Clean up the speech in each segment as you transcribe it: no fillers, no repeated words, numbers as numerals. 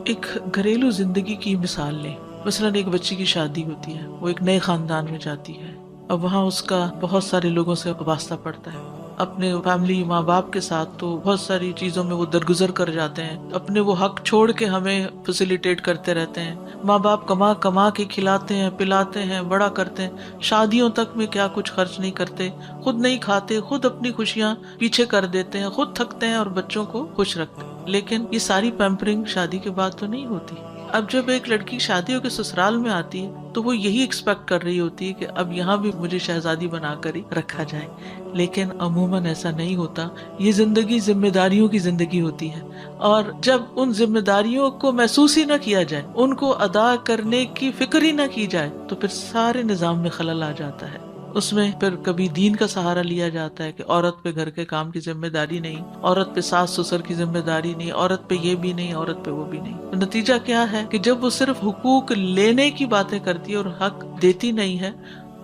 ایک گھریلو زندگی کی مثال لیں. مثلاً ایک بچی کی شادی ہوتی ہے، وہ ایک نئے خاندان میں جاتی ہے. اب وہاں اس کا بہت سارے لوگوں سے وابستہ پڑتا ہے. اپنے فیملی ماں باپ کے ساتھ تو بہت ساری چیزوں میں وہ درگزر کر جاتے ہیں، اپنے وہ حق چھوڑ کے ہمیں فیسیلیٹیٹ کرتے رہتے ہیں. ماں باپ کما کما کے کھلاتے ہیں، پلاتے ہیں، بڑا کرتے ہیں، شادیوں تک میں کیا کچھ خرچ نہیں کرتے، خود نہیں کھاتے، خود اپنی خوشیاں پیچھے کر دیتے ہیں، خود تھکتے ہیں اور بچوں کو خوش رکھتے ہیں. لیکن یہ ساری پیمپرنگ شادی کے بعد تو نہیں ہوتی. اب جب ایک لڑکی شادی ہو کے سسرال میں آتی ہے تو وہ یہی ایکسپیکٹ کر رہی ہوتی ہے کہ اب یہاں بھی مجھے شہزادی بنا کر ہی رکھا جائے. لیکن عموماً ایسا نہیں ہوتا. یہ زندگی ذمہ داریوں کی زندگی ہوتی ہے، اور جب ان ذمہ داریوں کو محسوس ہی نہ کیا جائے، ان کو ادا کرنے کی فکر ہی نہ کی جائے، تو پھر سارے نظام میں خلل آ جاتا ہے. اس میں پھر کبھی دین کا سہارا لیا جاتا ہے کہ عورت پہ گھر کے کام کی ذمہ داری نہیں، عورت پہ ساس سسر کی ذمہ داری نہیں، عورت پہ یہ بھی نہیں، عورت پہ وہ بھی نہیں. تو نتیجہ کیا ہے کہ جب وہ صرف حقوق لینے کی باتیں کرتی ہے اور حق دیتی نہیں ہے،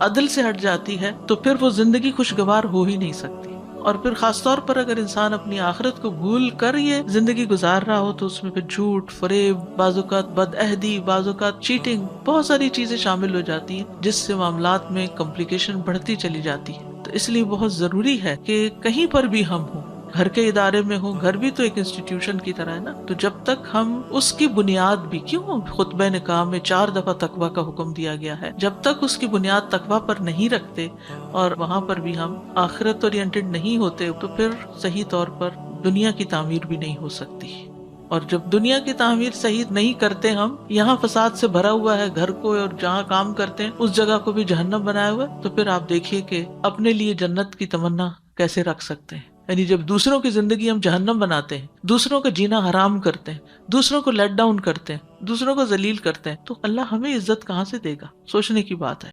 عدل سے ہٹ جاتی ہے، تو پھر وہ زندگی خوشگوار ہو ہی نہیں سکتی. اور پھر خاص طور پر اگر انسان اپنی آخرت کو بھول کر یہ زندگی گزار رہا ہو تو اس میں پھر جھوٹ، فریب، بعض اوقات بد عہدی، بعض اوقات چیٹنگ، بہت ساری چیزیں شامل ہو جاتی ہیں جس سے معاملات میں کمپلیکیشن بڑھتی چلی جاتی ہے. تو اس لیے بہت ضروری ہے کہ کہیں پر بھی ہم ہوں، گھر کے ادارے میں ہوں، گھر بھی تو ایک انسٹیٹیوشن کی طرح ہے نا. تو جب تک ہم اس کی بنیاد بھی، کیوں خطبہ نکاح میں 4 دفعہ تقویٰ کا حکم دیا گیا ہے، جب تک اس کی بنیاد تقویٰ پر نہیں رکھتے اور وہاں پر بھی ہم آخرت اورینٹڈ نہیں ہوتے، تو پھر صحیح طور پر دنیا کی تعمیر بھی نہیں ہو سکتی. اور جب دنیا کی تعمیر صحیح نہیں کرتے ہم، یہاں فساد سے بھرا ہوا ہے گھر کو، اور جہاں کام کرتے ہیں اس جگہ کو بھی جہنم بنایا ہوا ہے، تو پھر آپ دیکھیے کہ اپنے لیے جنت کی تمنا کیسے رکھ سکتے ہیں. یعنی جب دوسروں کی زندگی ہم جہنم بناتے ہیں، دوسروں کا جینا حرام کرتے ہیں، دوسروں کو لیٹ ڈاؤن کرتے ہیں، دوسروں کو ذلیل کرتے ہیں، تو اللہ ہمیں عزت کہاں سے دے گا؟ سوچنے کی بات ہے.